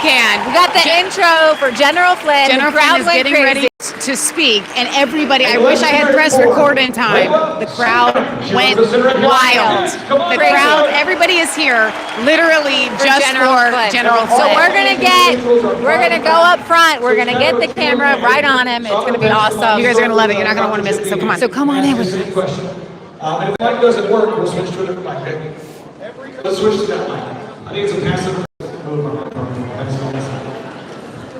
can. We got the intro for General Flynn. General Flynn is getting ready to speak, and everybody, I wish I had press record in time. The crowd went wild. The crowd, everybody is here literally just for General Flynn. So we're gonna go up front. We're gonna get the camera right on him. It's gonna be awesome. You guys are gonna love it. You're not gonna want to miss it. So come on. So come on in. And if the mic doesn't work, we'll switch to a different mic. Okay? Let's switch to that mic. I need some passive.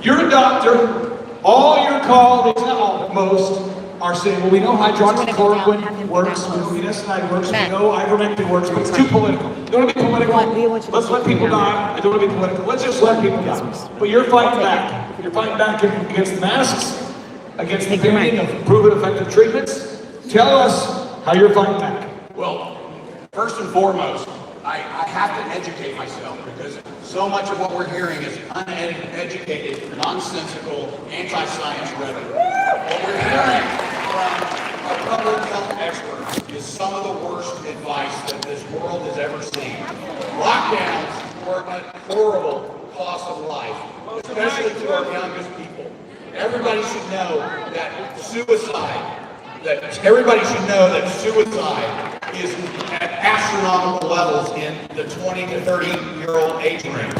You're a doctor. All your colleagues, not all, but most, are saying, well, we know hydroxychloroquine works, we know finasteride works, we know ivermectin works, but it's too political. You don't want to be political? Let's let people die. I don't want to be political. Let's just let people die. But you're fighting back. You're fighting back against the masks, against the banning of proven effective treatments. Tell us how you're fighting back. Well, first and foremost, I have to educate myself because so much of what we're hearing is uneducated, nonsensical, anti-science rhetoric. What we're hearing from a public health expert is some of the worst advice that this world has ever seen. Lockdowns are a horrible cost of life, especially to our youngest people. Everybody should know that suicide is at astronomical levels in the 20 to 30-year-old age range.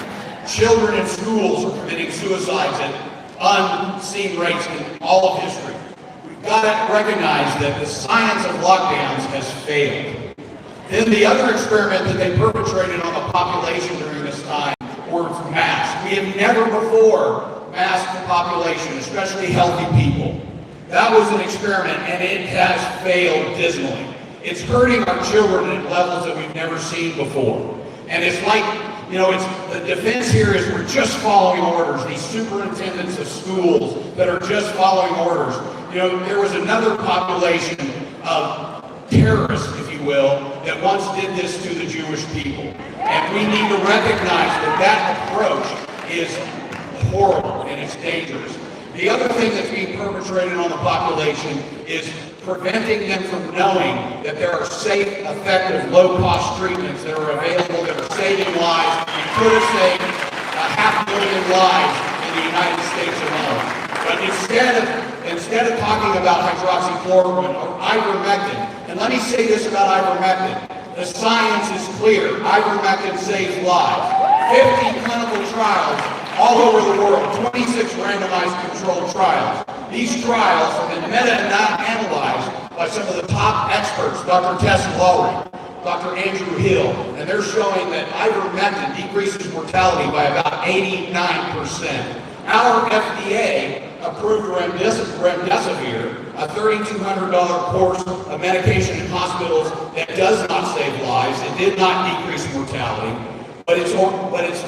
Children in schools are committing suicides at unseen rates in all of history. We've got to recognize that the science of lockdowns has failed. Then the other experiment that they perpetrated on the population during this time were masks. We have never before masked the population, especially healthy people. That was an experiment, and it has failed dismally. It's hurting our children at levels that we've never seen before. And it's like, you know, it's the defense here is we're just following orders. These superintendents of schools that are just following orders. You know, there was another population of terrorists, if you will, that once did this to the Jewish people. And we need to recognize that that approach is horrible and it's dangerous. The other thing that's being perpetrated on the population is preventing them from knowing that there are safe, effective, low-cost treatments that are available that are saving lives and could have saved 500,000 lives in the United States alone. But instead of talking about hydroxychloroquine or ivermectin, and let me say this about ivermectin, the science is clear. Ivermectin saves lives. 50 clinical trials all over the world, 26 randomized controlled trials. These trials have been meta-analyzed by some of the top experts, Dr. Tess Lowry, Dr. Andrew Hill, and they're showing that ivermectin decreases mortality by about 89%. Our FDA approved remdesivir, a $3,200 course of medication in hospitals that does not save lives. It did not decrease mortality. But it's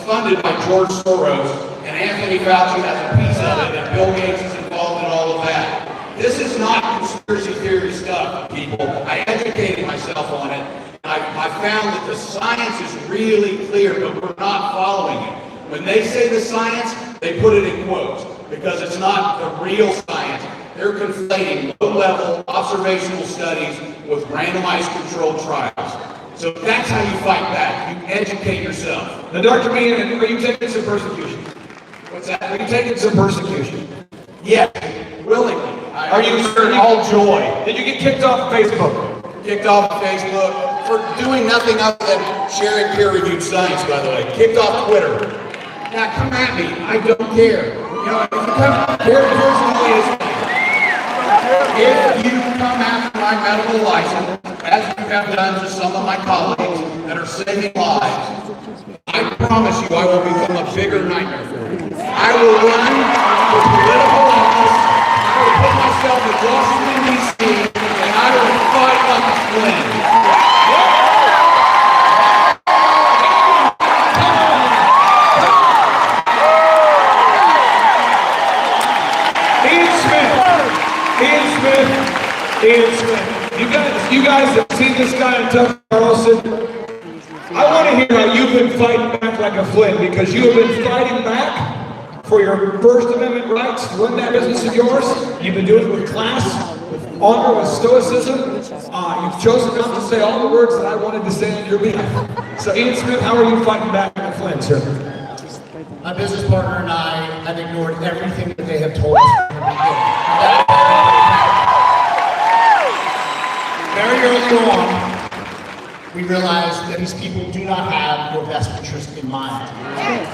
funded by George Soros, and Anthony Fauci has a piece of it, and Bill Gates is involved in all of that. This is not conspiracy theory stuff, people. I educated myself on it, and I found that the science is really clear, but we're not following it. When they say the science, they put it in quotes, because it's not the real science. They're conflating low-level observational studies with randomized controlled trials. So that's how you fight back. You educate yourself. Now, Dr. Maia, are you taking some persecution? What's that? Are you taking some persecution? Yes, willingly. Are you in all joy? Did you get kicked off Facebook? Kicked off Facebook for doing nothing other than sharing peer-reviewed science, by the way. Kicked off Twitter. Now, come at me. I don't care. You know, if you come, here's the way it's like. If you come after my medical license, as you have done to some of my colleagues that are saving lives, I promise you I will become a bigger nightmare for you. I will run for political office, I will put myself in Washington, D.C., and I will fight like a Flynn. Ian Smith, you guys have seen this guy in Tucker Carlson. I want to hear how you've been fighting back like a Flynn, because you have been fighting back for your First Amendment rights to run that business of yours. You've been doing it with class, with honor, with stoicism. You've chosen not to say all the words that I wanted to say on your behalf. So Ian Smith, how are you fighting back like a Flynn, sir? My business partner and I have ignored everything that they have told us from the beginning. Very early on, we realized that these people do not have your best interest in mind.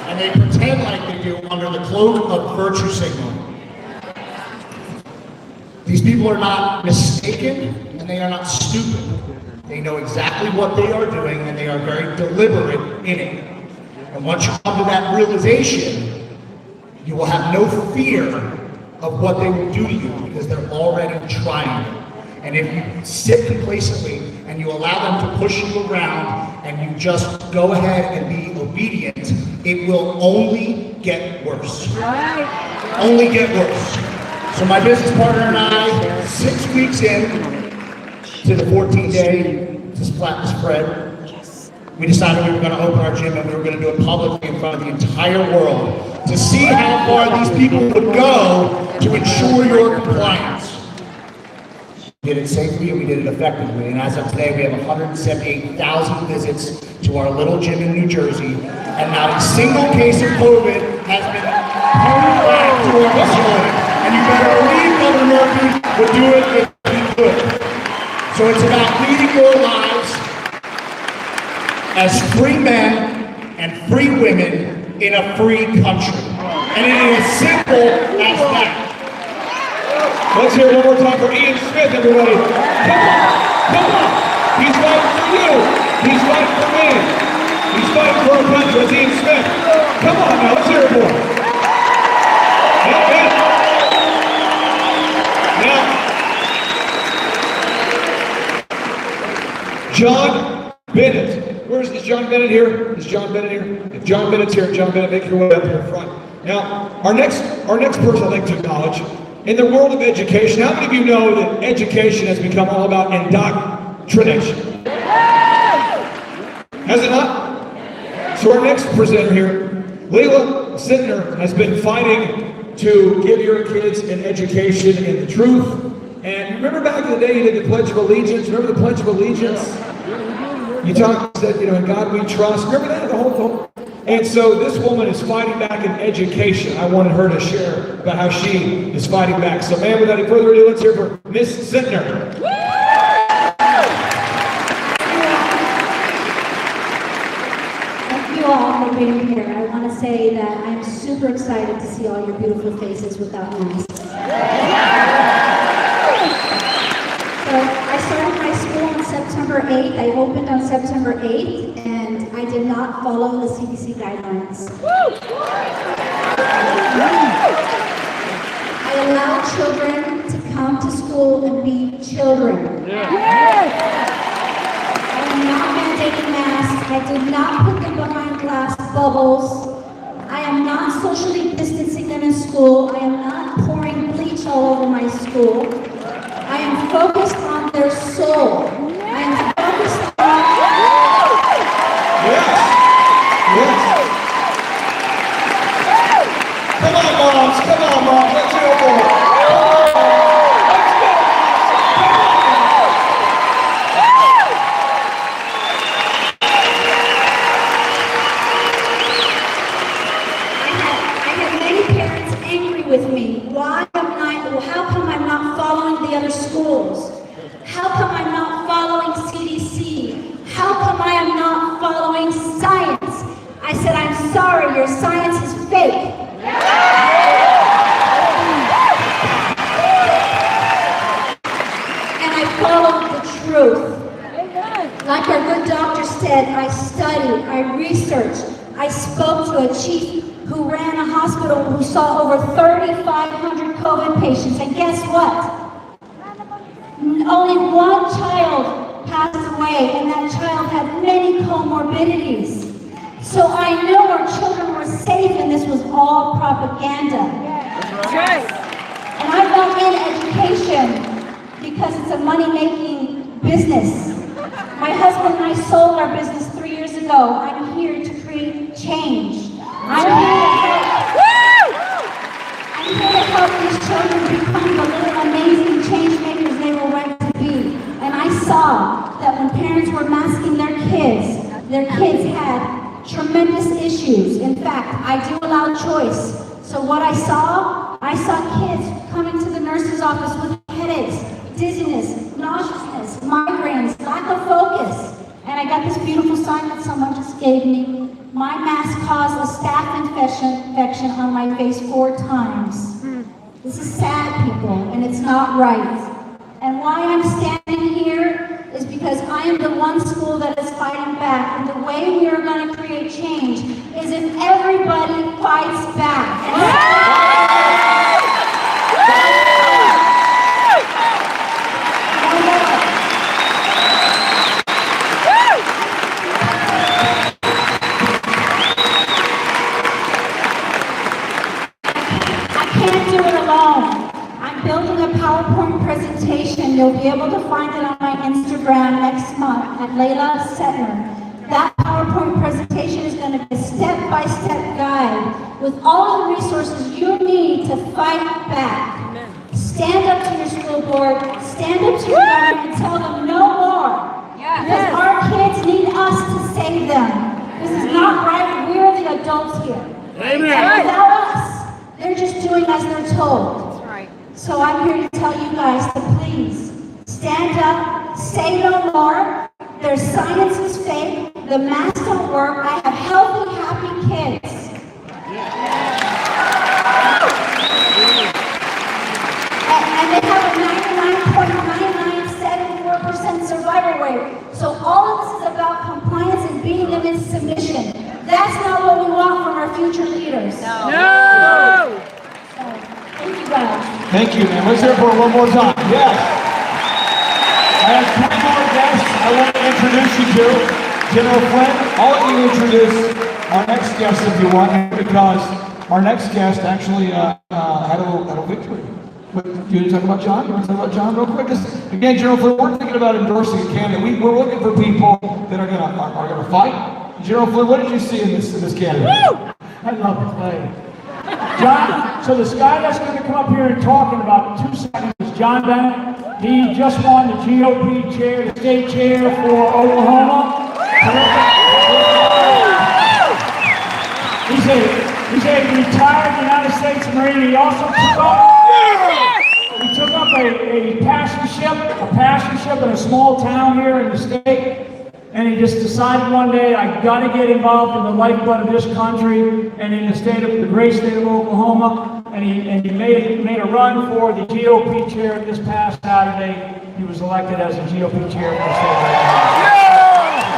And they pretend like they do under the cloak of virtue signaling. These people are not mistaken, and they are not stupid. They know exactly what they are doing, and they are very deliberate in it. And once you come to that realization, you will have no fear of what they will do to you, because they're already trying it. And if you sit complacently and you allow them to push you around and you just go ahead and be obedient, it will only get worse. Only get worse. So my business partner and I, 6 weeks in to the 14-day to splat the spread, we decided we were going to open our gym and we were going to do it publicly in front of the entire world to see how far these people would go to ensure your compliance. We did it safely and we did it effectively, and as of today we have 178,000 visits to our little gym in New Jersey, and not a single case of COVID has been pulled back to our facility. And you better believe Governor Murphy would do it if he could. So it's about leading your lives as free men and free women in a free country. And it is as simple as that. Let's hear it one more time for Ian Smith, everybody. Come on, come on. He's fighting for you. He's fighting for me. He's fighting for our country. It's Ian Smith. Come on now, let's hear it for him. Now, John Bennett. Is John Bennett here? Is John Bennett here? If John Bennett's here, John Bennett, make your way up here in front. Now, our next person I'd like to acknowledge, in the world of education, how many of you know that education has become all about indoctrination? Has it not? So our next presenter here, Leah Sittner, has been fighting to give your kids an education in the truth. And remember back in the day you did the Pledge of Allegiance? Remember the Pledge of Allegiance? You said, in God we trust. Remember that? The whole. And so this woman is fighting back in education. I wanted her to share about how she is fighting back. So, man, without any further ado, let's hear for Miss Sittner. Thank you all for being here. I want to say that I'm super excited to see all your beautiful faces without masks. So I started my school on September 8th. I opened on September 8th, and I did not follow the CDC guidelines. I allowed children to come to school and be children. I am not mandating masks. I did not put them behind glass bubbles. I am not socially distancing them in school. I am not pouring bleach all over my school. I am focused on their soul. I am focused on... Yes. Come on, moms. Come on, moms. Let's hear it for them. I had many parents angry with me. How come I'm not following the other schools? How come I'm not following CDC? How come I am not following science? I said, I'm sorry, your science is fake. And I followed the truth. Like our good doctor said, I studied, I researched, I spoke to a chief who ran a hospital who saw over 3,500 COVID patients. And guess what? Only one child passed away, and that child had many comorbidities. So I knew our children were safe, and this was all propaganda. And I went in education because it's a money-making business. My husband and I sold our business 3 years ago. I'm here to create change. I'm here to help these children become the little amazing change makers they were meant to be. And I saw that when parents were masking their kids had tremendous issues. In fact, I do allow So what I saw kids coming to the nurse's office with headaches, dizziness, nauseousness, migraines, lack of focus. And I got this beautiful sign that someone just gave me. My mask caused a staph infection on my face 4 times. This is sad, people, and it's not right. And why I'm standing here is because I am the one school that is fighting back. And the way we are going to create change is if everybody fights back. Building a PowerPoint presentation. You'll be able to find it on my Instagram next month at Layla Setner. That PowerPoint presentation is going to be a step-by-step guide with all the resources you need to fight back. Stand up to your school board, stand up to your government and tell them no more. Because our kids need us to save them. This is not right. We're the adults here. And without us, they're just doing as they're told. So I'm here to tell you guys to please stand up, say no more. Their science is fake. The masks don't work. I have healthy, happy kids. And they have a 99.9974% survival rate. So all of this is about compliance and beating them in submission. That's not what we want from our future leaders. No! Thank you guys. Thank you, man. Let's hear it for one more time. Yes. I have 3 more guests I want to introduce you to. General Flynn, I'll let you introduce our next guest if you want, because our next guest actually had a victory. But you want to talk about John? You want to talk about John real quick? Again, General Flynn, we're thinking about endorsing a candidate. We're looking for people that are gonna fight. General Flynn, what did you see in this candidate? Woo! I love to play. John, so this guy that's going to come up here and talk in about 2 seconds is John Bennett. He just won the GOP chair, the state chair for Oklahoma. He's a retired United States Marine. He also took up a passion ship in a small town here in the state. And he just decided one day, I got to get involved in the lifeblood of this country and in the great state of Oklahoma. And he made a run for the GOP chair this past Saturday. He was elected as a GOP chair for the state of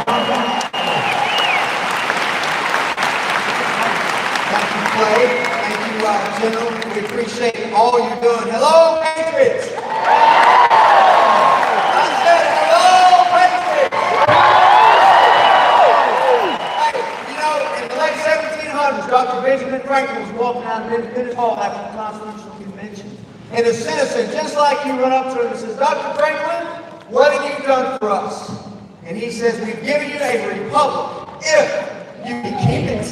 Oklahoma. Thank you, Clay. Thank you, General. We appreciate all you're doing. Hello, Patriots! Dr. Benjamin Franklin was walking out of Independence Hall after the Constitutional Convention. And a citizen, just like you, run up to him and says, Dr. Franklin, what have you done for us? And he says, we've given you a republic if you can keep it.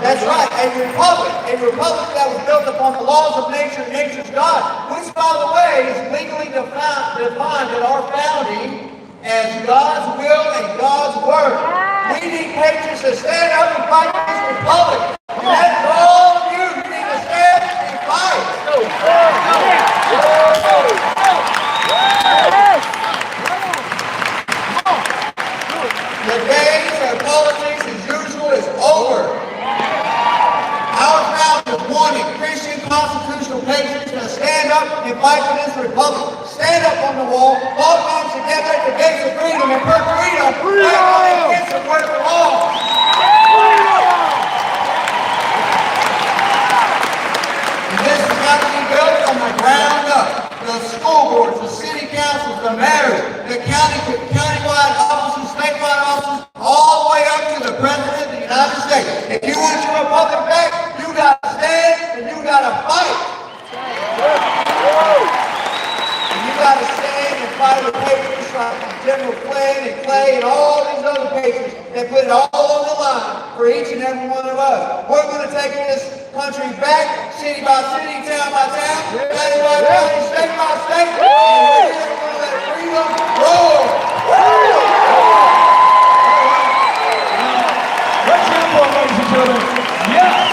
That's right, a republic that was built upon the laws of nature and nature's God, which, by the way, is legally defined in our founding as God's will and God's word. We need patriots to stand up and fight for this republic. And that's all of you. You need to stand and fight. The days of politics as usual is over. Our founders wanted Christian constitutional patriots to stand up and fight for this republic. Stand up on the wall, all arms together at the gates of freedom, and for freedom, fight on against the word for all. And this is got to be built from the ground up. The school boards, the city councils, the mayors, the countywide offices, statewide offices, all the way up to the President of the United States. If you want your republic back, you got to stand and you got to fight. You got to stand and fight with patriots like General Flynn and Clay and all these other patriots that put it all on the line for each and every one of us. We're going to take this country back, city by city, town by town, county by county, state by state, and we're going to let freedom roll. Let's hear for it, ladies and gentlemen. Yes!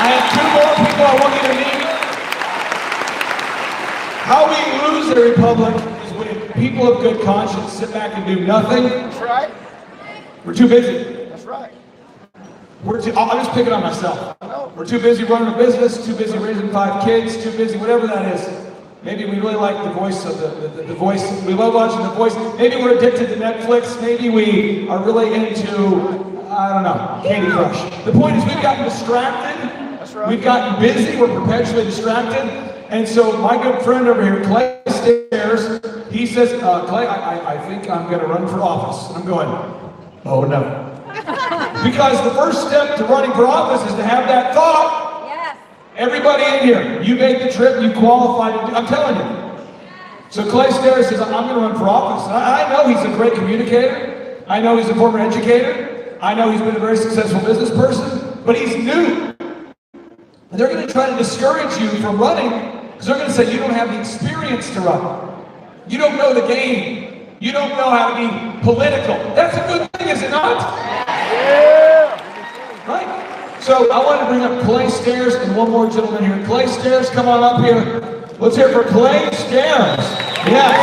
I have two more people I want you to meet. How we lose the republic is when people of good conscience sit back and do nothing. That's right. We're too busy. That's right. I'm just picking on myself. We're too busy running a business, too busy raising 5 kids, too busy, whatever that is. Maybe we really like the voice of the voice. We love watching the voice. Maybe we're addicted to Netflix. Maybe we are really into, I don't know, Candy Crush. The point is we've gotten distracted. That's right. We've gotten busy. We're perpetually distracted. And so my good friend over here, Clay Stairs, he says, Clay, I think I'm going to run for office. And I'm going, oh no. Because the first step to running for office is to have that thought. Yes. Everybody in here, you made the trip, you qualified. I'm telling you. So Clay Stairs says, I'm going to run for office. And I know he's a great communicator. I know he's a former educator. I know he's been a very successful business person. But he's new. And they're going to try to discourage you from running because they're going to say you don't have the experience to run. You don't know the game. You don't know how to be political. That's a good thing, is it not? Yeah. Right? So I want to bring up Clay Stairs and one more gentleman here. Clay Stairs, come on up here. Let's hear it for Clay Stairs. Yes.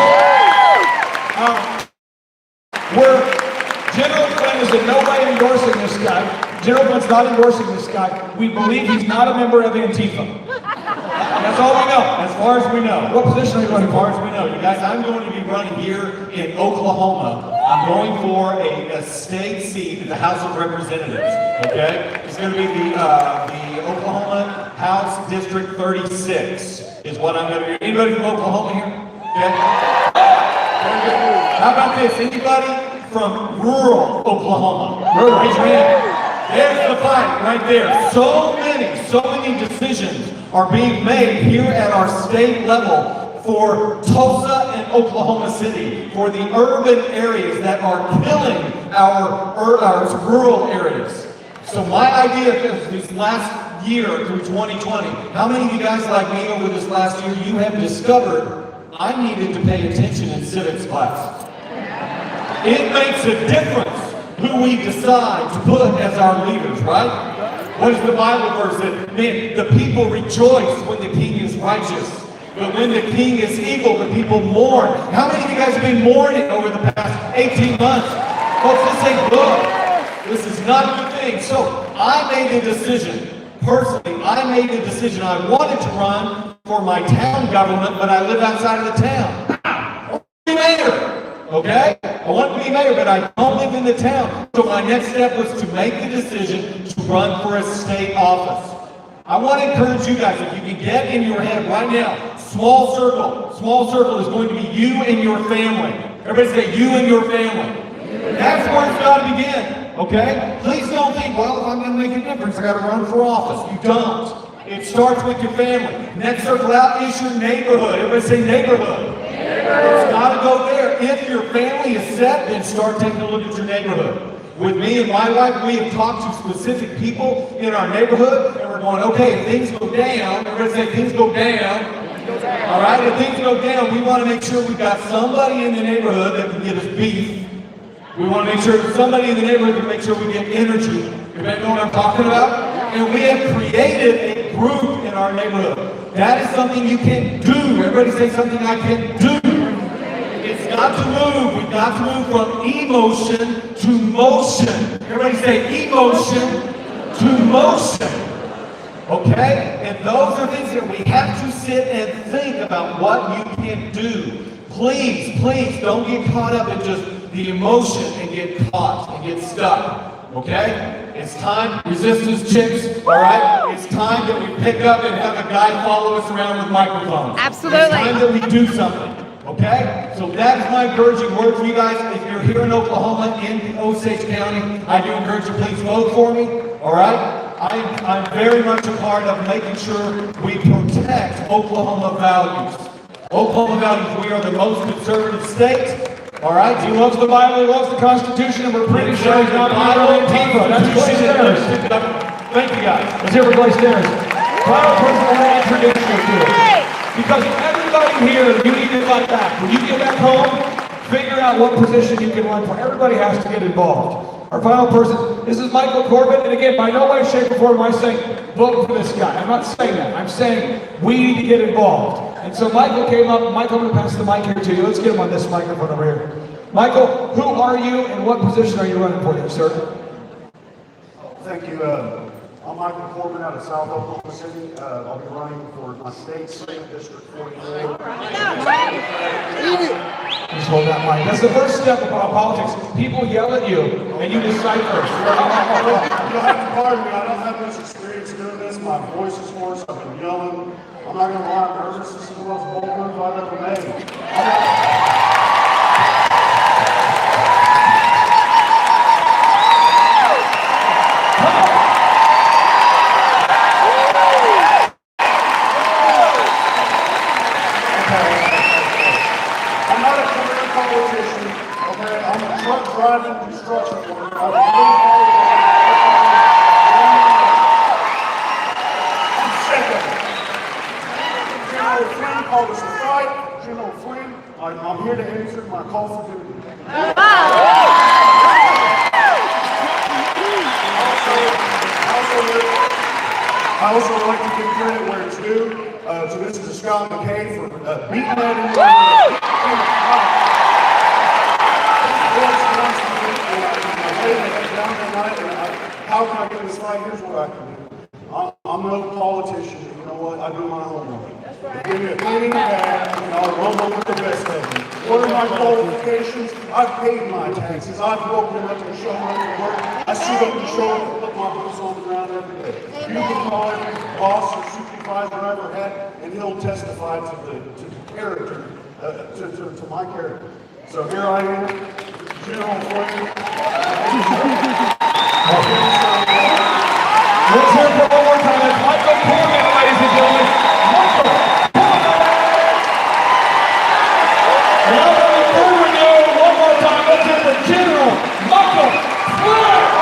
General Flynn is in no way endorsing this guy. General Flynn's not endorsing this guy. We believe he's not a member of Antifa. That's all we know. As far as we know. What position are you running As far for? as we know, you guys, I'm going to be running here in Oklahoma. I'm going for a state seat in the House of Representatives. Okay, it's going to be the Oklahoma House District 36 is what I'm going to be. Anybody from Oklahoma here? Okay. Very good. How about this? Anybody from rural Oklahoma? Raise your hand. There's the fight right there. So many decisions are being made here at our state level for Tulsa and Oklahoma City, for the urban areas that are killing our rural areas. So my idea is this last year through 2020, how many of you guys like me over this last year, you have discovered I needed to pay attention in civics class. It makes a difference who we decide to put as our leaders, right? What is the Bible verse that, man, the people rejoice when the king is righteous, but when the king is evil, the people mourn. How many of you guys have been mourning over the past 18 months? Folks, this ain't good. This is not a good thing. So I made a decision. Personally, I made a decision. I wanted to run for my town government, but I live outside of the town. I want to be mayor. Okay? I want to be mayor, but I don't live in the town. So my next step was to make the decision to run for a state office. I want to encourage you guys, if you can get in your head right now, small circle is going to be you and your family. Everybody say you and your family. That's where it's got to begin, okay? Please don't think, well, if I'm going to make a difference, I got to run for office. You don't. It starts with your family. Next circle out is your neighborhood. Everybody say neighborhood. It's got to go there. If your family is set, then start taking a look at your neighborhood. With me and my wife, we have talked to specific people in our neighborhood, and we're going, okay, if things go down, everybody say things go down. All right, if things go down, we want to make sure we've got somebody in the neighborhood that can get us beef. We want to make sure that somebody in the neighborhood can make sure we get energy. Everybody know what I'm talking about? And we have created a group in our neighborhood. That is something you can do. Everybody say something I can do. It's got to move. We've got to move from emotion to motion. Everybody say emotion to motion. Okay? And those are things that we have to sit and think about what you can do. Please don't get caught up in just the emotion and get caught and get stuck. Okay? It's time, resistance chicks, all right? It's time that we pick up and have a guy follow us around with microphones. Absolutely. It's time that we do something, okay? So that is my encouraging word for you guys. If you're here in Oklahoma, in Osage County, I do encourage you, please vote for me, all right? I'm very much a part of making sure we protect Oklahoma values. Oklahoma values, we are the most conservative state. All right, He loves the Bible, he loves the Constitution, and we're pretty sure he's not a member of Antifa. That's Clay Stairs. Thank you guys. Let's hear for Clay Stairs. Final person I want to introduce you to. Because everybody here, you need to fight back. When you get back home, figure out what position you can run for. Everybody has to get involved. Our final person, this is Michael Corbett, and again, by no way, shape, or form am I saying, vote for this guy. I'm not saying that. I'm saying we need to get involved. And so Michael came up. Michael, I'm going to pass the mic here to you. Let's get him on this microphone over here. Michael, who are you and what position are you running for here, sir? Thank you. I'm Michael Corbin out of South Oklahoma City. I'll be running for my state Senate District 44. Just hold that mic. That's the first step about politics. People yell at you and you decipher. You don't have to pardon me. I don't have much experience doing this. My voice is hoarse. I've been yelling. I'm not going to lie, I'm nervous. This is the most bold move I've ever made. Driving construction worker. General Flynn called us to fight. General Flynn, I'm here to answer my call for duty. I also would like to give credit where it's due to Mr. Scott McKay for beating that How can I get this right? Here's what I can do. I'm no politician, but you know what? I do my homework. Give me a penny back, and I'll rumble with the best of them. What are my qualifications? I've paid my taxes. I've woken up and shown up to work. I sit up and show up and put my boots on the ground every day. You can call every boss or supervisor I ever had, and he'll testify to the character, to my character. So here I am, General Flynn. Let's hear for one more time. That's Michael Corbett, ladies and gentlemen. Michael Corbett! And I'm going to through with you one more time. Let's hear for General Michael Flynn!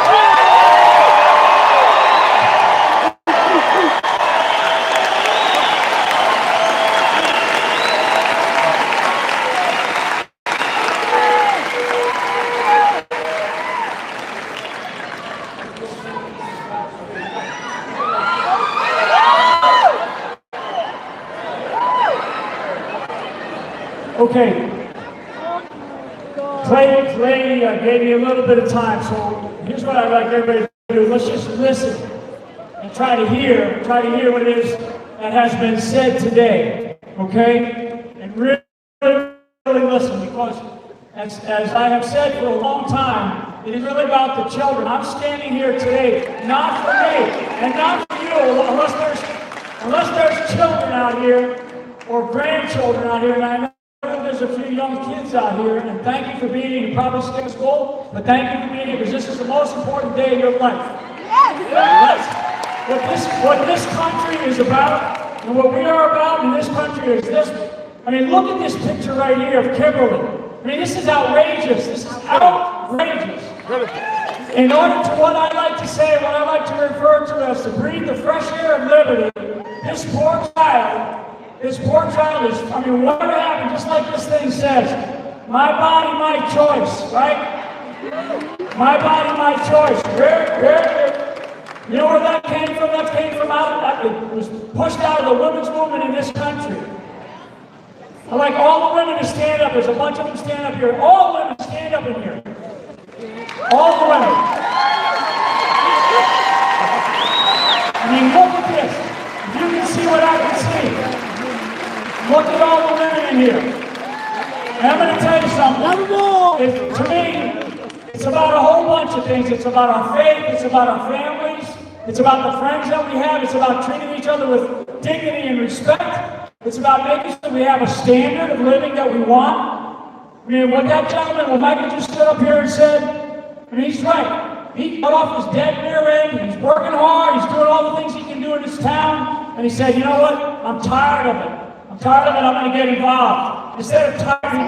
Okay. Clay gave me a little bit of time, so here's what I'd like everybody to do. Let's just listen and try to hear what it is that has been said today, okay? And really listen, because as I have said for a long time, it is really about the children. I'm standing here today, not for me and not for you, unless there's children out here or grandchildren out here, and I know there's a few young kids out here, and thank you for being here. You probably skipped school, but thank you for being here, because this is the most important day of your life. What this country is about, and what we are about in this country is this. I mean, look at this picture right here of Kimberly. I mean, this is outrageous. This is outrageous. In order to what I like to say, what I like to refer to as to breathe the fresh air of liberty, this poor child is, I mean, whatever happened, just like this thing says, my body, my choice, right? My body, my choice. You know where that came from? That came from it was pushed out of the women's movement in this country. I like all the women to stand up. There's a bunch of them stand up here. All the women stand up in here. All the women. I mean, look at this. If you can see what I can see. Look at all the women in here. And I'm going to tell you something. To me, it's about a whole bunch of things. It's about our faith. It's about our families. It's about the friends that we have. It's about treating each other with dignity and respect. It's about making sure we have a standard of living that we want. I mean, what that gentleman, when Michael just stood up here and said, I mean, he's right. He cut off his dead rear end. He's working hard. He's doing all the things he can do in this town. And he said, you know what? I'm tired of it. I'm tired of it, I'm going to get involved. Instead of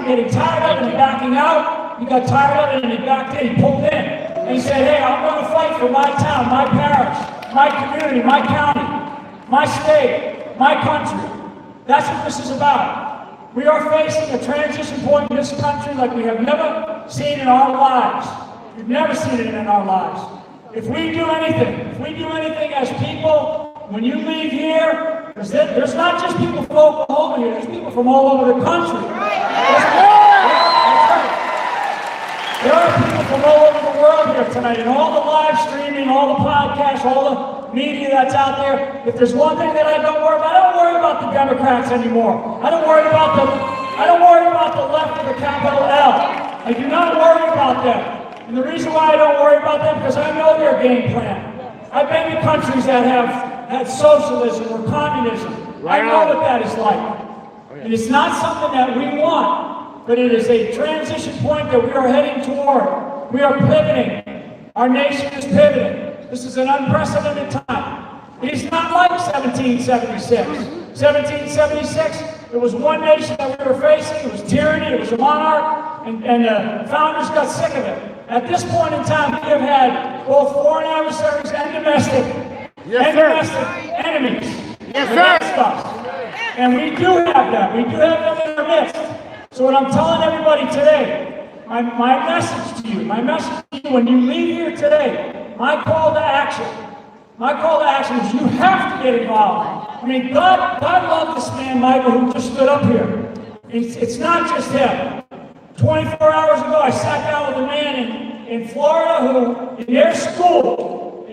getting tired of it and backing out, he got tired of it and he backed in, he pulled in. And he said, hey, I'm going to fight for my town, my parish, my community, my county, my state, my country. That's what this is about. We are facing a transition point in this country like we have never seen in our lives. You've never seen it in our lives. If we do anything as people, when you leave here, there's not just people from Oklahoma here, there's people from all over the country. There are people from all over the world here tonight, and all the live streaming, all the podcasts, all the media that's out there. If there's one thing that I don't worry about, I don't worry about the Democrats anymore. I don't worry about the left of the capital L. I do not worry about them. And the reason why I don't worry about them, because I know their game plan. I've been to countries that have had socialism or communism. I know what that is like. And it's not something that we want, but it is a transition point that we are heading toward. We are pivoting. Our nation is pivoting. This is an unprecedented time. It is not like 1776. 1776, it was one nation that we were facing. It was tyranny, it was a monarch, and the founders got sick of it. At this point in time, we have had both foreign adversaries and domestic enemies against us. And we do have that. We do have them in our midst. So what I'm telling everybody today, my message to you when you leave here today, my call to action is you have to get involved. I mean, God loved this man, Michael, who just stood up here. It's not just him. 24 hours ago, I sat down with a man in Florida who, in their school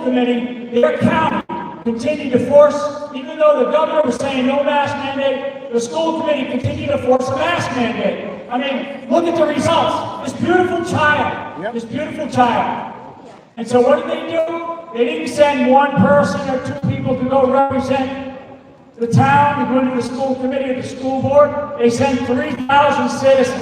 committee, their county continued to force, even though the governor was saying no mask mandate, the school committee continued to force a mask mandate. I mean, look at the results. This beautiful child. And so what did they do? They didn't send one person or two people to go represent the town, to go into the school committee or the school board. They sent 3,000 citizens.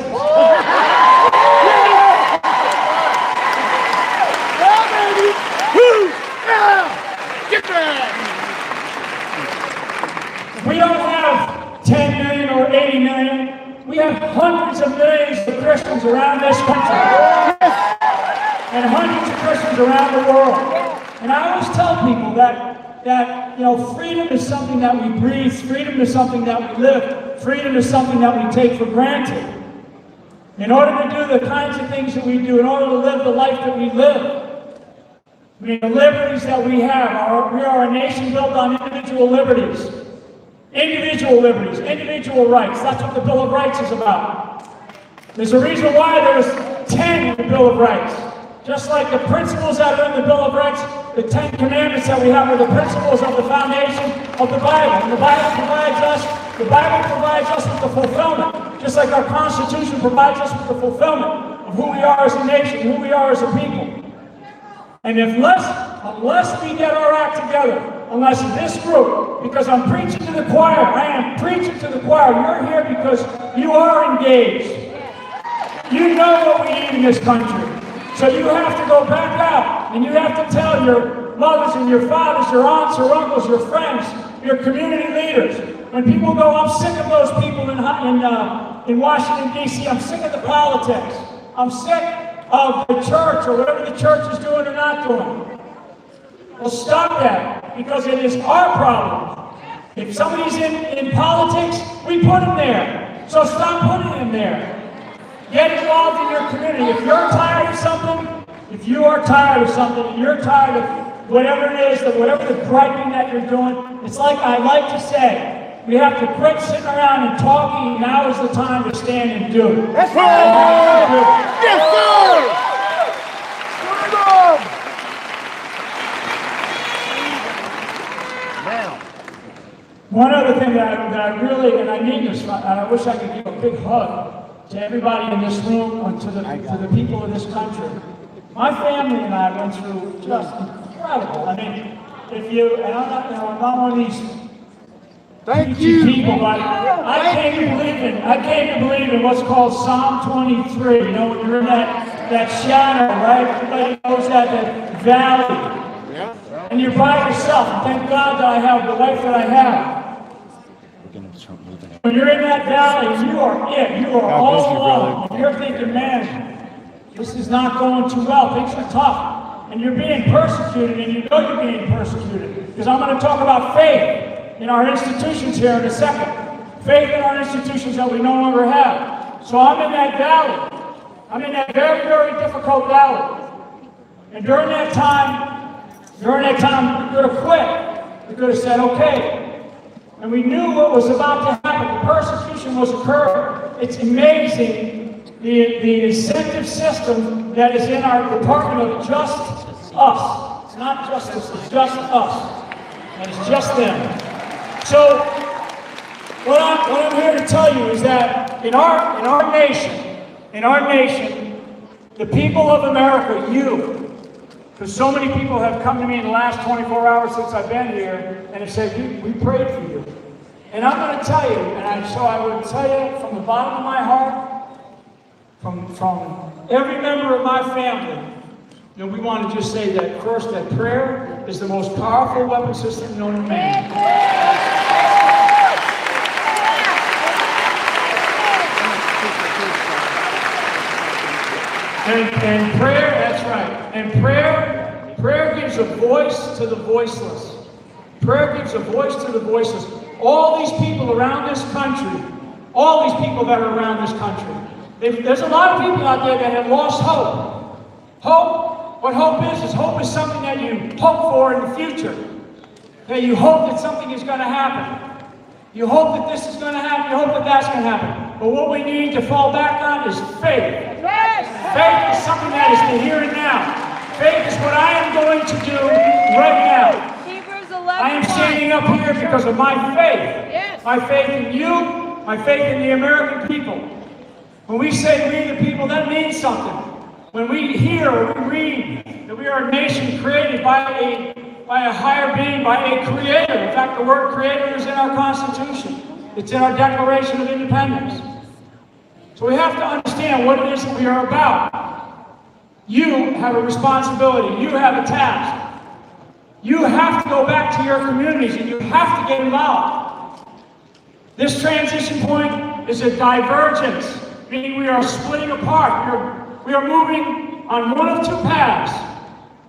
We don't have 10 million or 80 million. We have hundreds of millions of Christians around this country. And hundreds of Christians around the world. And I always tell people that freedom is something that we breathe, freedom is something that we live, freedom is something that we take for granted. In order to do the kinds of things that we do, in order to live the life that we live, I mean, the liberties that we have, we are a nation built on individual liberties. Individual rights. That's what the Bill of Rights is about. There's a reason why there's 10 in the Bill of Rights. Just like the principles that are in the Bill of Rights, the 10 commandments that we have are the principles of the foundation of the Bible. And the Bible provides us with the fulfillment, just like our Constitution provides us with the fulfillment of who we are as a nation, who we are as a people. And unless we get our act together, unless this group, because I'm preaching to the choir, I am preaching to the choir, you're here because you are engaged. You know what we need in this country. So you have to go back out and you have to tell your mothers and your fathers, your aunts, your uncles, your friends, your community leaders. When people go, I'm sick of those people in Washington, D.C. I'm sick of the politics. I'm sick of the church or whatever the church is doing or not doing. Well, stop that, because it is our problem. If somebody's in politics, we put them there. So stop putting them there. Get involved in your community. If you're tired of something, and you're tired of whatever it is, whatever the griping that you're doing, it's like I like to say, we have to quit sitting around and talking. Now is the time to stand and do. Yes, sir! Yes, sir! Now, one other thing that I really, and I mean this, and I wish I could give a big hug to everybody in this room and to the people of this country. My family and I went through just incredible. I mean, and I'm not one of these people, but I came to believe in what's called Psalm 23. You know, when you're in that shadow, right? Everybody knows that valley. And you're by yourself. And thank God that I have the life that I have. When you're in that valley, you are all alone. And you're thinking, man, this is not going too well. Things are tough. And you're being persecuted, and you know you're being persecuted. Because I'm going to talk about faith in our institutions here in a second. Faith in our institutions that we no longer have. So I'm in that valley. I'm in that very, very difficult valley. And during that time, we could have quit. We could have said, okay. And we knew what was about to happen. The persecution was occurring. It's amazing the incentive system that is in our Department of Just Us. It's not justice, it's just us. And it's just them. So, what I'm here to tell you is that in our nation, the people of America, you, because so many people have come to me in the last 24 hours since I've been here and have said, we prayed for you. And I'm going to tell you, so I would tell you from the bottom of my heart, from every member of my family, we want to just say that first, that prayer is the most powerful weapon system known to man. And prayer, that's right. And prayer gives a voice to the voiceless. Prayer gives a voice to the voiceless. All these people around this country, all these people that are around this country, there's a lot of people out there that have lost hope. What hope is something that you hope for in the future. That you hope that something is going to happen. You hope that this is going to happen. You hope that that's going to happen. But what we need to fall back on is faith. Faith is something that is the here and now. Faith is what I am going to do right now. I am standing up here because of my faith. Yes. My faith in you, my faith in the American people. When we say we the people, that means something. When we hear or we read that we are a nation created by a higher being, by a creator. In fact, the word creator is in our Constitution. It's in our Declaration of Independence. So we have to understand what it is that we are about. You have a responsibility. You have a task. You have to go back to your communities and you have to get involved. This transition point is a divergence, meaning we are splitting apart. We are moving on one of two paths.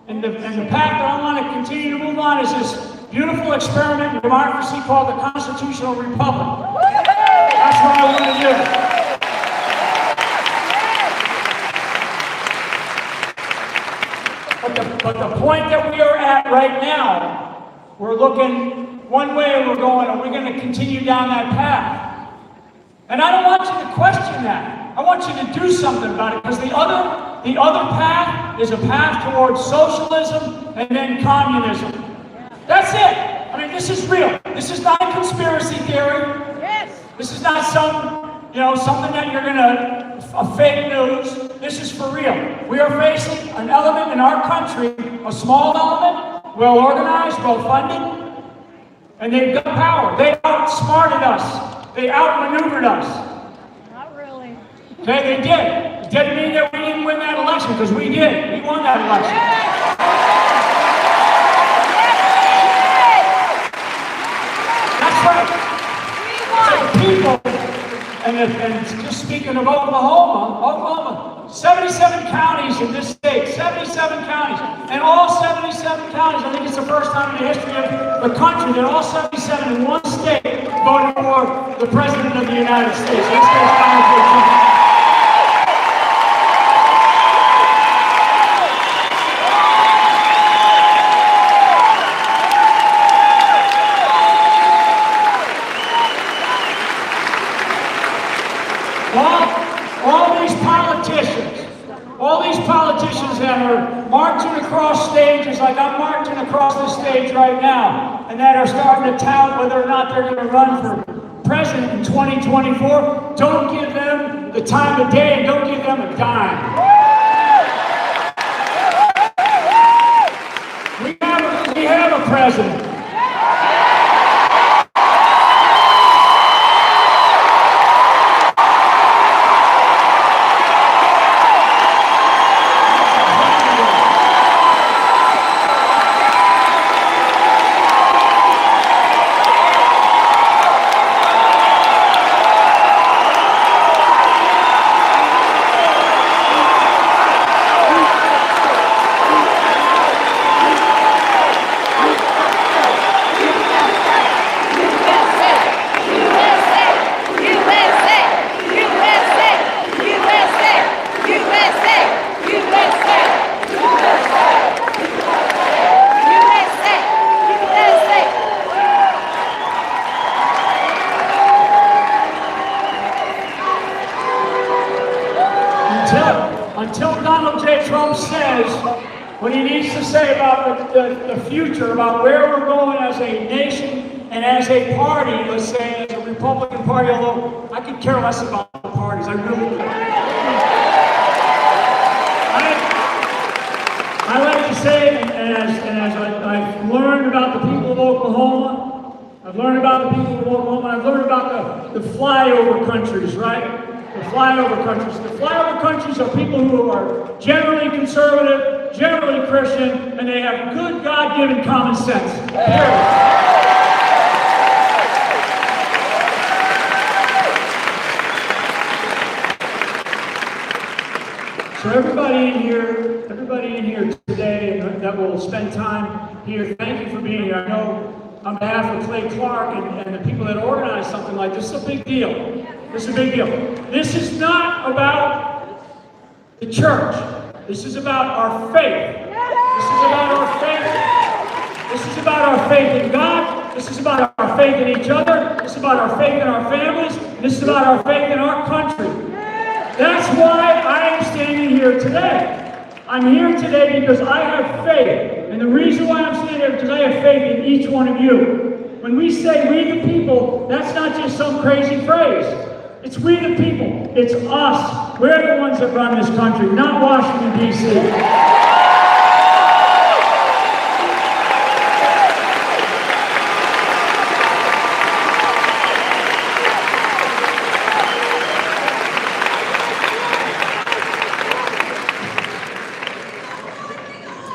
And the path that I want to continue to move on is this beautiful experiment in democracy called the Constitutional Republic. That's what I want to do. But the point that we are at right now, we're looking one way and we're going, are we going to continue down that path? And I don't want you to question that. I want you to do something about it, because the other path is a path towards socialism and then communism. That's it. I mean, this is real. This is not a conspiracy theory. Yes. This is not something that you're going to fake news. This is for real. We are facing an element in our country, a small element, well organized, well funded, and they've got power. They outsmarted us. They outmaneuvered us. Not really. They did. It didn't mean that we didn't win that election, because we did. We won that election. That's right. So the people, and just speaking of Oklahoma, 77 counties in this state, 77 counties, and all 77 counties, I think it's the first time in the history of the country that all 77 in one state voted for the President of the United States. This goes down to politicians that are marching across stages like I'm marching across this stage right now, and that are starting to tout whether or not they're going to run for president in 2024, don't give them the time of day and don't give them a dime. We have a president. Trump says what he needs to say about the future, about where we're going as a nation and as a party, let's say as a Republican Party, although I could care less about the parties, I really do. I like to say, and as I've learned about the people of Oklahoma, I've learned about the people of Oklahoma, I've learned about the flyover countries, right? The flyover countries. The flyover countries are people who are generally conservative, generally Christian, and they have good God-given common sense. So everybody in here today that will spend time here, thank you for being here. I know on behalf of Clay Clark and the people that organize something like this, it's a big deal. This is a big deal. This is not about the church. This is about our faith. This is about our faith. This is about our faith in God. This is about our faith in each other. This is about our faith in our families. This is about our faith in our country. That's why I am standing here today. I'm here today because I have faith. And the reason why I'm standing here is because I have faith in each one of you. When we say we the people, that's not just some crazy phrase. It's we the people. It's us. We're the ones that run this country, not Washington, D.C.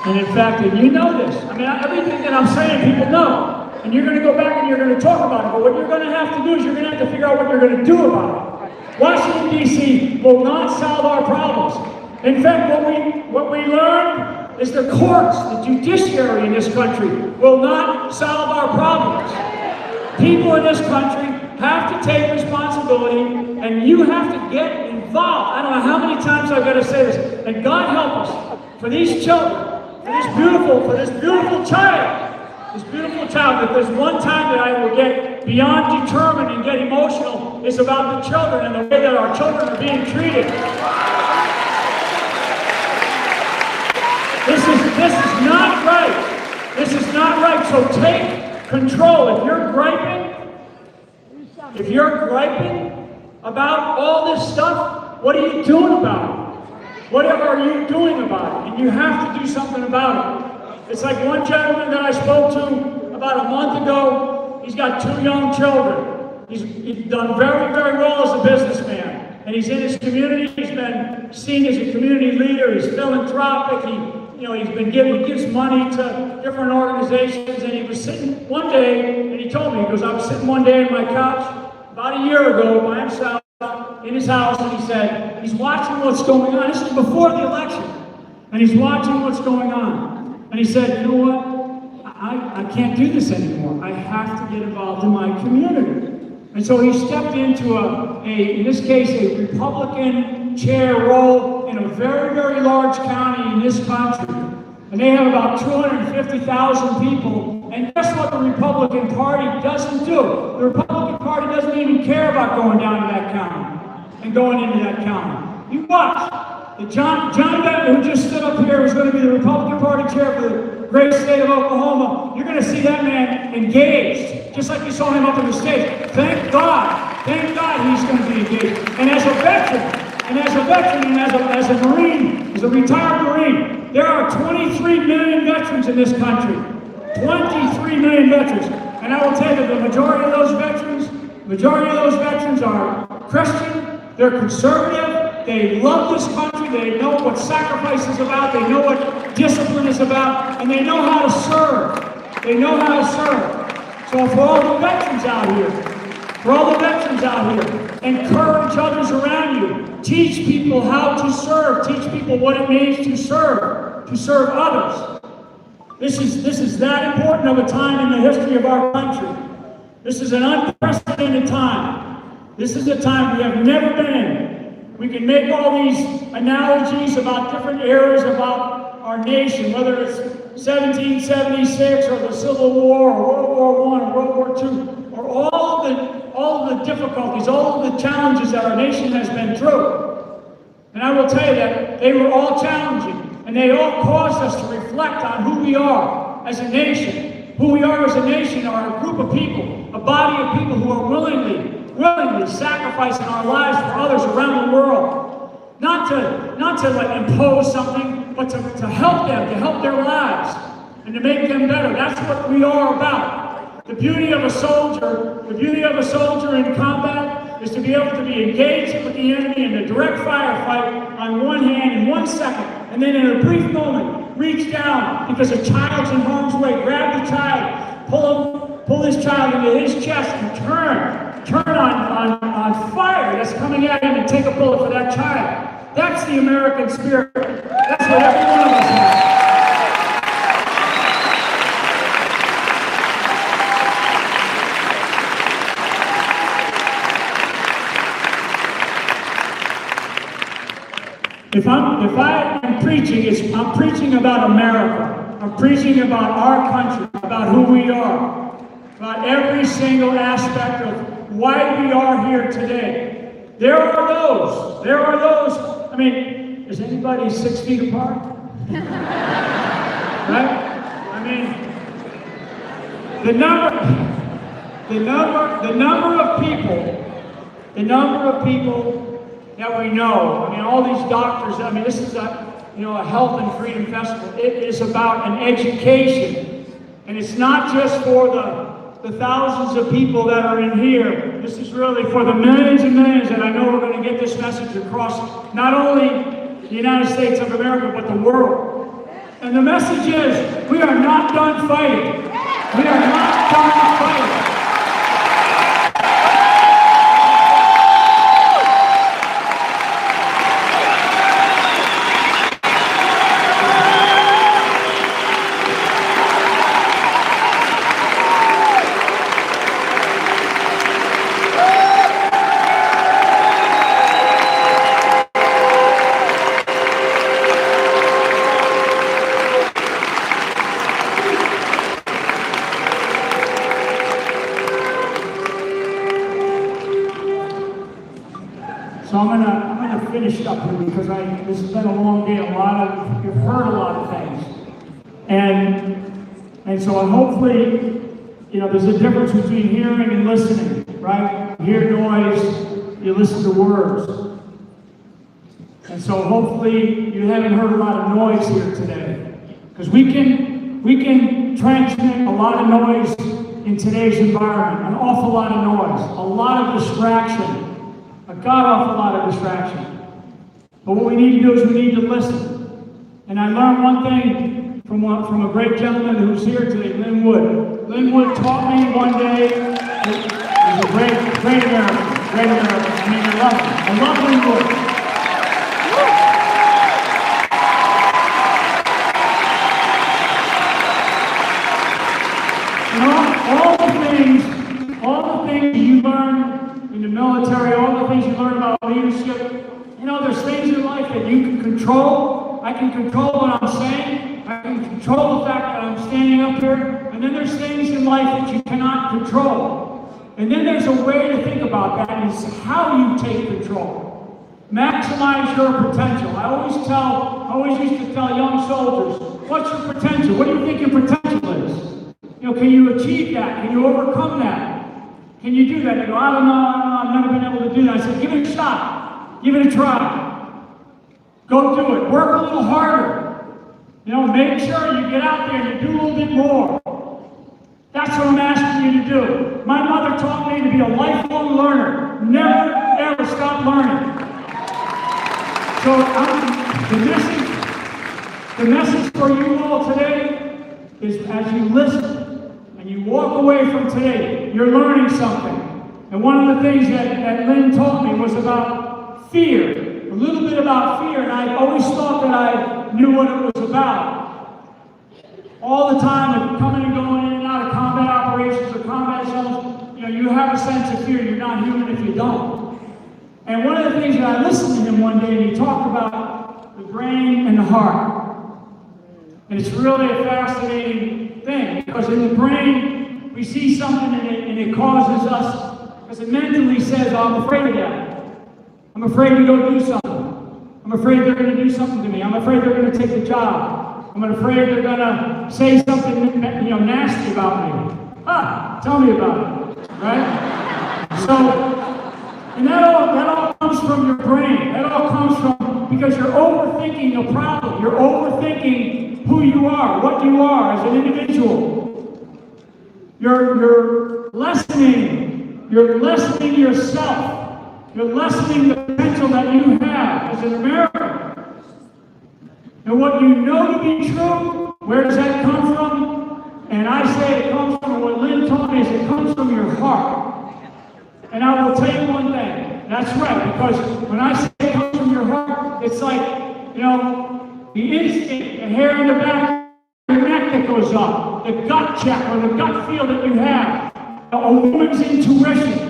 And in fact, and you know this, I mean, everything that I'm saying, people know. And you're going to go back and you're going to talk about it. But what you're going to have to do is you're going to have to figure out what you're going to do about it. Washington, D.C. will not solve our problems. In fact, what we learned is the courts, the judiciary in this country will not solve our problems. People in this country have to take responsibility, and you have to get involved. I don't know how many times I've got to say this. And God help us for these children. For this beautiful child, if there's one time that I will get beyond determined and get emotional, it's about the children and the way that our children are being treated. This is not right. This is not right. So take control. If you're griping about all this stuff, what are you doing about it? Whatever are you doing about it? And you have to do something about it. It's like one gentleman that I spoke to about a month ago. He's got 2 young children. He's done very, very well as a businessman. And he's in his community. He's been seen as a community leader. He's philanthropic. He gives money to different organizations. And he was sitting one day, and he told me, he goes, I was sitting one day on my couch about a year ago by himself in his house, and he said, he's watching what's going on. This is before the election. And he's watching what's going on. And he said, you know what? I can't do this anymore. I have to get involved in my community. And so he stepped into in this case, a Republican chair role in a very, very large county in this country. And they have about 250,000 people. And guess what the Republican Party doesn't do? The Republican Party doesn't even care about going down to that county and going into that county. You watch. John Benton, who just stood up here, is going to be the Republican Party chair for the great state of Oklahoma. You're going to see that man engaged, just like you saw him up on the stage. Thank God he's going to be engaged. And as a veteran, and as a Marine, as a retired Marine, there are 23 million veterans in this country. 23 million veterans. And I will tell you that the majority of those veterans are Christian, they're conservative, they love this country, they know what sacrifice is about, they know what discipline is about, and they know how to serve. They know how to serve. So for all the veterans out here, encourage others around you. Teach people how to serve. Teach people what it means to serve others. This is that important of a time in the history of our country. This is an unprecedented time. This is a time we have never been in. We can make all these analogies about different eras about our nation, whether it's 1776 or the Civil War or World War I or World War II, or all of the difficulties, all of the challenges that our nation has been through. And I will tell you that they were all challenging. And they all cause us to reflect on who we are as a nation. Who we are as a nation are a group of people, a body of people who are willingly sacrificing our lives for others around the world. Not to like impose something, but to help them, to help their lives, and to make them better. That's what we are about. The beauty of a soldier in combat is to be able to be engaged with the enemy in a direct firefight on one hand in 1 second, and then in a brief moment, reach down because a child's in harm's way, grab the child, pull this child into his chest and turn on fire that's coming at him and take a bullet for that child. That's the American spirit. That's what every one of us has. If I am preaching, I'm preaching about America. I'm preaching about our country, about who we are, about every single aspect of why we are here today. There are those, I mean, is anybody 6 feet apart? Right? I mean, the number of people that we know, I mean, all these doctors, I mean, this is a health and freedom festival. It is about an education. And it's not just for the thousands of people that are in here. This is really for the millions and millions that I know are going to get this message across not only the United States of America, but the world. And the message is, we are not done fighting. We are not done fighting. So I'm gonna finish up here because this has been a long day. You've heard a lot of things, and so hopefully, there's a difference between hearing and listening, right? You hear noise, you listen to words, and so hopefully you haven't heard a lot of noise here today, because we can transmit a lot of noise in today's environment, an awful lot of noise, a lot of distraction. A god-awful lot of distraction. But what we need to do is we need to listen. And I learned one thing from a great gentleman who's here today, Lynn Wood. Lynn Wood taught me one day, he's a great American. I mean, I love him. I love Lynn Wood. All the things you learn in the military, all the things you learn about leadership, there's things in life that you can control. I can control what I'm saying. I can control the fact that I'm standing up here. And then there's things in life that you cannot control. And then there's a way to think about that, is how you take control. Maximize your potential. I always used to tell young soldiers, what's your potential? What do you think your potential is? Can you achieve that? Can you overcome that? Can you do that? They go, I don't know, I've never been able to do that. I said, give it a shot. Give it a try. Go do it. Work a little harder. Make sure you get out there and you do a little bit more. That's what I'm asking you to do. My mother taught me to be a lifelong learner. Never, ever stop learning. So the message for you all today is, as you listen, and you walk away from today, you're learning something. And one of the things that Lynn taught me was about fear, a little bit about fear, and I always thought that I knew what it was about. All the time, coming and going in and out of combat operations or combat zones, you have a sense of fear. You're not human if you don't. And one of the things that I listened to him one day, and he talked about the brain and the heart. And it's really a fascinating thing, because in the brain, we see something and it causes us, because it mentally says, oh, I'm afraid of that. I'm afraid to go do something. I'm afraid they're going to do something to me. I'm afraid they're going to take the job. I'm afraid they're going to say something, nasty about me. Tell me about it, right? So, and that all comes from your brain. That all comes from, because you're overthinking a problem. You're overthinking who you are, what you are as an individual. You're lessening yourself. You're lessening the potential that you have as an American. And what you know to be true, where does that come from? And I say it comes from, what Lynn told me is it comes from your heart. And I will tell you one thing, that's right, because when I say it comes from your heart, it's like, the instinct, the hair in the back of your neck that goes up, the gut check or the gut feel that you have, a woman's intuition.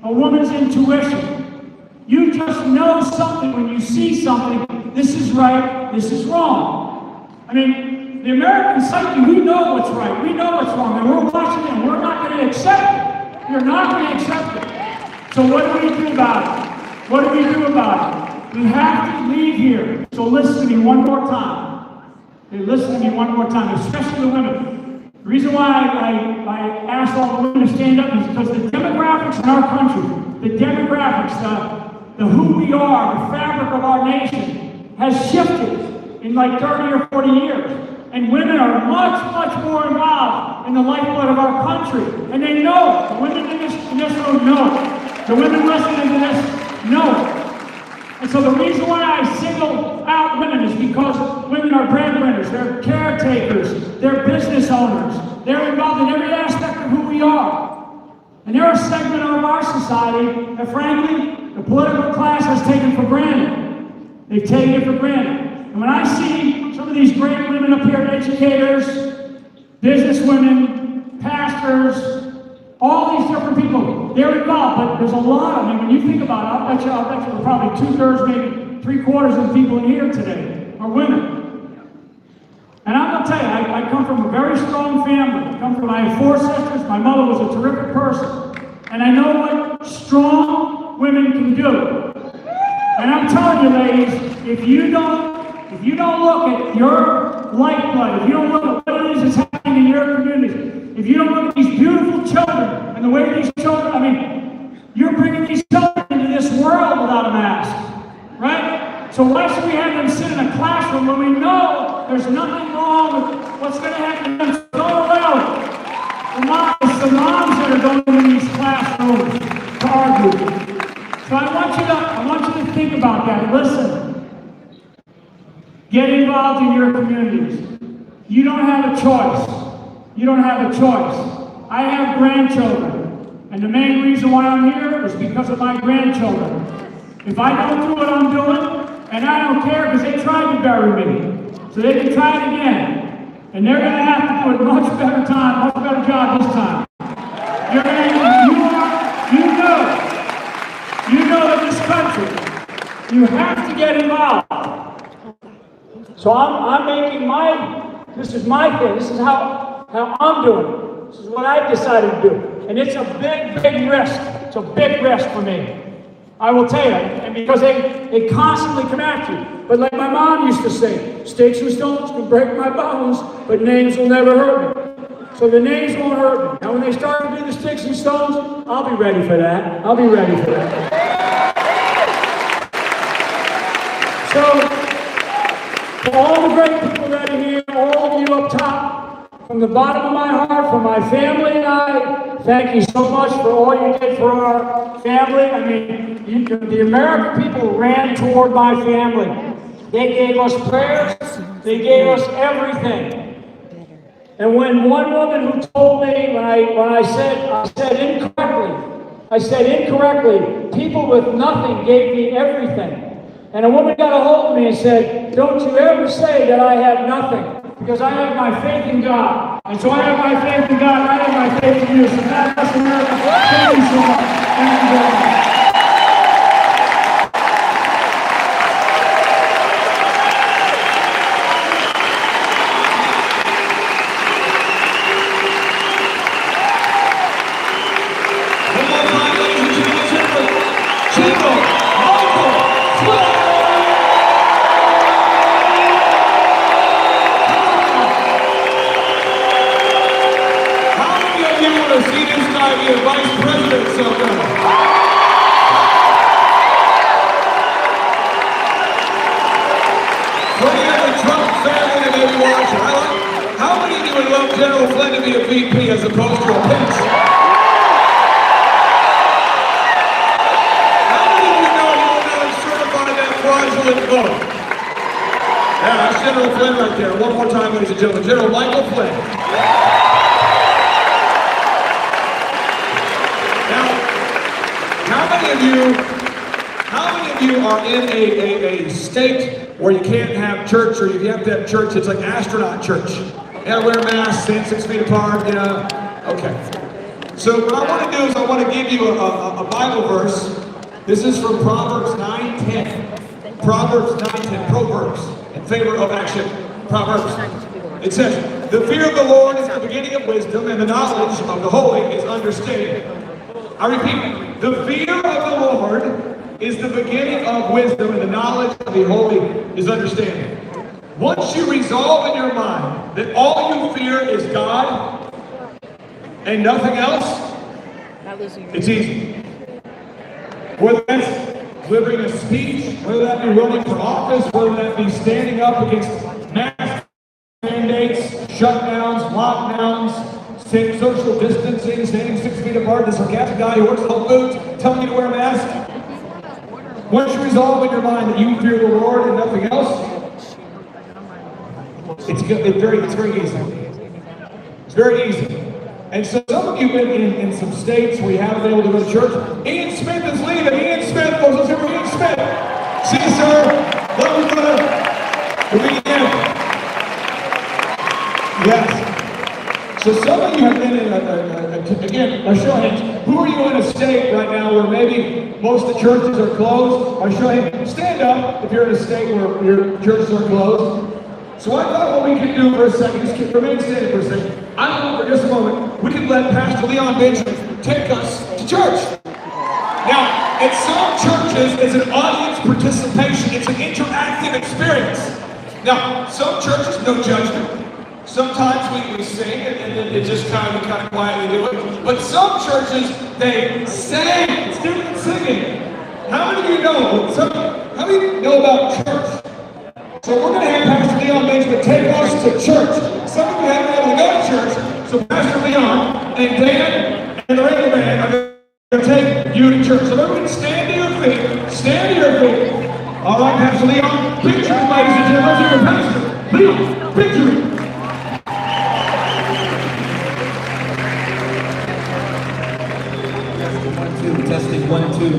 A woman's intuition. You just know something when you see something. This is right, this is wrong. I mean, the American psyche, we know what's right, we know what's wrong, and we're watching it, and we're not going to accept it. You're not going to accept it. So what do we do about it? What do we do about it? We have to leave here. So listen to me one more time. Okay, listen to me one more time, especially the women. The reason why I asked all the women to stand up is because the demographics in our country, the demographics, the who we are, the fabric of our nation has shifted in like 30 or 40 years. And women are much, much more involved in the lifeblood of our country. And they know it. The women in this room know it. The women listening to this know it. And so the reason why I single out women is because women are breadwinners, they're caretakers, they're business owners, they're involved in every aspect of who we are. And they're a segment of our society that frankly, the political class has taken for granted. They've taken it for granted. And when I see some of these great women up here, educators, businesswomen, pastors, all these different people, they're involved, but there's a lot of them. When you think about it, I'll bet you probably 2/3, maybe 3/4 of the people in here today are women. And I'm gonna tell you, I come from a very strong family. I have 4 sisters, my mother was a terrific person. And I know what strong women can do. And I'm telling you, ladies, if you don't look at your lifeblood, if you don't look at what it is that's happening in your communities, if you don't look at these beautiful children and the way these children, you're bringing these children into this world without a mask, right? So why should we have them sit in a classroom when we know there's nothing wrong with what's going to happen to them? Go around. The moms that are going into these classrooms to argue. So I want you to think about that. Listen. Get involved in your communities. You don't have a choice. You don't have a choice. I have grandchildren, and the main reason why I'm here is because of my grandchildren. If I don't do what I'm doing, and I don't care because they tried to bury me, so they can try it again, and they're going to have to do a much better job this time. You know in this country, you have to get involved. So I'm making this is my thing, this is how I'm doing it. This is what I've decided to do. And it's a big, big risk. It's a big risk for me. I will tell you, and because they constantly come at you. But like my mom used to say, sticks and stones can break my bones, but names will never hurt me. So the names won't hurt me. Now when they start to do the sticks and stones, I'll be ready for that. I'll be ready for that. So, for all the great people that are here, all of you up top, from the bottom of my heart, from my family and I, thank you so much for all you did for our family. I mean, the American people ran toward my family. They gave us prayers. They gave us everything. And when one woman who told me, when I said incorrectly, people with nothing gave me everything. And a woman got a hold of me and said, don't you ever say that I have nothing, because I have my faith in God. And so I have my faith in God, and I have my faith in you. So that's America. Thank you so much. Thank you very much. might be a vice president sometime. For any other Trump family that may be watching, how many of you would love General Flynn to be a VP as opposed to a Pence? How many of you know he will not have certified that fraudulent vote? Yeah, that's General Flynn right there. One more time, ladies and gentlemen. General Michael Flynn. Now, how many of you are in a state where you can't have church, or you have to have church, it's like astronaut church? You gotta wear masks, stand 6 feet apart, Okay. So what I want to do is I want to give you a Bible verse. This is from Proverbs 9:10. Proverbs 9:10, Proverbs, in favor of action. Proverbs. It says, the fear of the Lord is the beginning of wisdom, and the knowledge of the holy is understanding. I repeat, the fear of the Lord is the beginning of wisdom, and the knowledge of the holy is understanding. Once you resolve in your mind that all you fear is God and nothing else, it's easy. Whether that's delivering a speech, whether that be running for office, whether that be standing up against mask mandates, shutdowns, lockdowns, social distancing, standing 6 feet apart, the sarcastic guy who works at Whole Foods telling you to wear a mask. Once you resolve in your mind that you fear the Lord and nothing else, it's very easy. It's very easy. And so some of you have been in some states where you haven't been able to go to church. Ian Smith is leaving. Ian Smith, folks, let's hear from Ian Smith. See you, sir. Love you, brother. We'll meet again. Yes. So some of you have been in again, by show of hands, who are you in a state right now where maybe most of the churches are closed? By show of hands, stand up if you're in a state where your churches are closed. So I thought what we could do for a second, just remain standing for a second. I don't know for just a moment, we could let Pastor Leah Benjamin take us to church. Now, at some churches, it's an audience participation. It's an interactive experience. Now, some churches, no judgment. Sometimes we sing and then it just kind of quietly do it. But some churches, they sing. It's different than singing. How many of you know? How many of you know about church? So we're going to have Pastor Leon Benjamin take us to church. Some of you haven't been able to go to church. So Pastor Leon and Dan and the regular man are going to take you to church. So everybody stand to your feet. Stand to your feet. All right, Pastor Leon. Picture him, ladies and gentlemen. Let's hear your pastor. Leon, picture him. Testing 1, 2.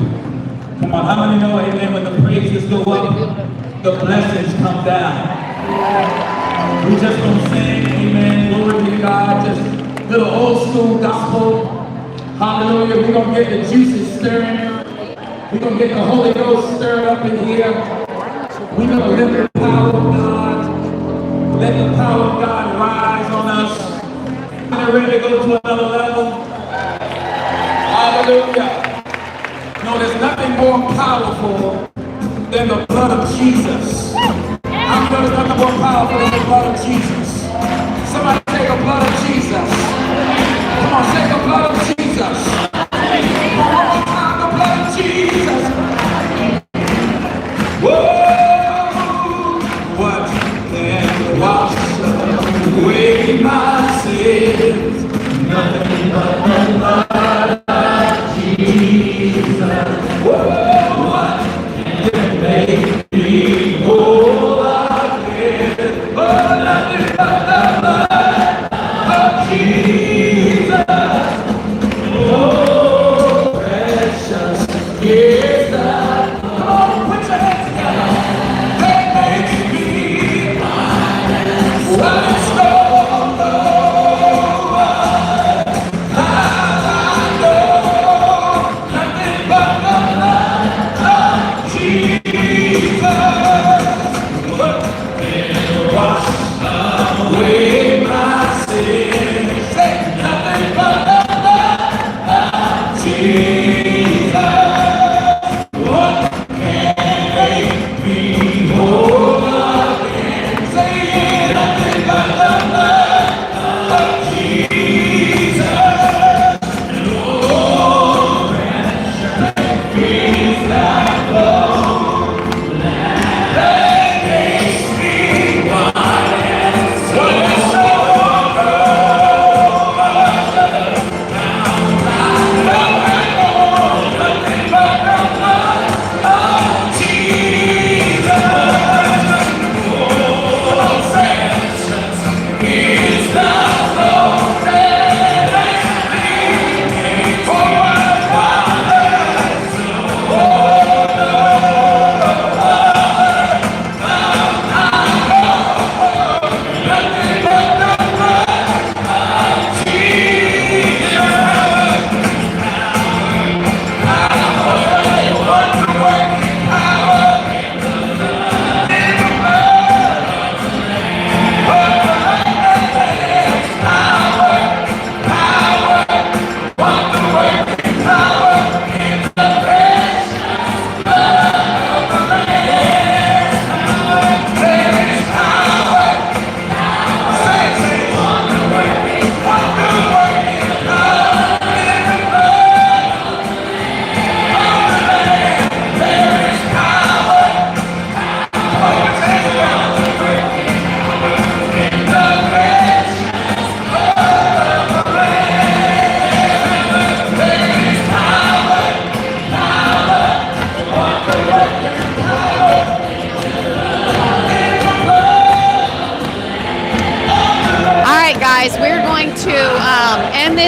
Come on, how many know, amen, when the praises go up, the blessings come down? We just gonna sing, amen, glory be to God, just little old school gospel. Hallelujah, we're gonna get the juices stirring. We're gonna get the Holy Ghost stirred up in here. We're gonna let the power of God, let the power of God rise on us. We're ready to go to another level. Hallelujah. No, there's nothing more powerful than the blood of Jesus. I'm going to nothing more powerful than the blood of Jesus. Somebody take the blood of Jesus. Come on, take the blood of Jesus. One more time, the blood of Jesus. Whoa, what can wash away my sins? Nothing but the blood of Jesus. Whoa, what can make me whole again? Oh, nothing but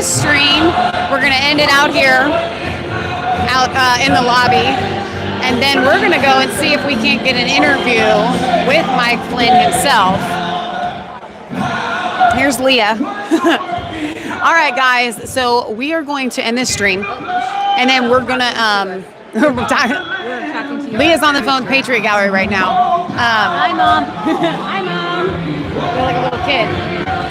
stream. We're gonna end it out here, in the lobby, and then we're gonna go and see if we can't get an interview with Mike Flynn himself. Here's Leah. All right, guys. So we are going to end this stream, and then we're gonna Leah's on the phone, Patriot Gallery right now. Hi, Mom. Hi, Mom. You're like a little kid.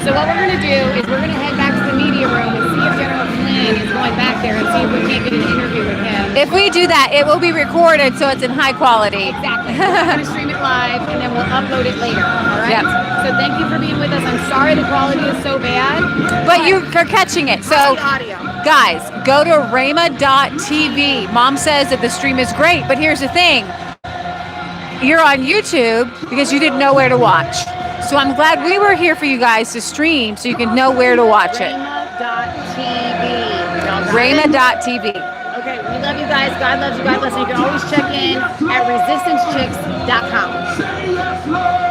So what we're gonna do is we're gonna head back to the media room and see if General Flynn is going back there and see if we can't get an interview with him. If we do that, it will be recorded, so it's in high quality. Exactly. We're gonna stream it live, and then we'll upload it later. All right. Yep. So thank you for being with us. I'm sorry the quality is so bad, But you're catching it. So, the audio. guys, go to Rhema.tv. Mom says that the stream is great, but here's the thing. You're on YouTube because you didn't know where to watch. So I'm glad we were here for you guys to stream so you can know where to watch it. Rhema.tv. Rhema.tv. Okay, we love you guys. God loves you. God bless you. You can always check in at resistancechicks.com.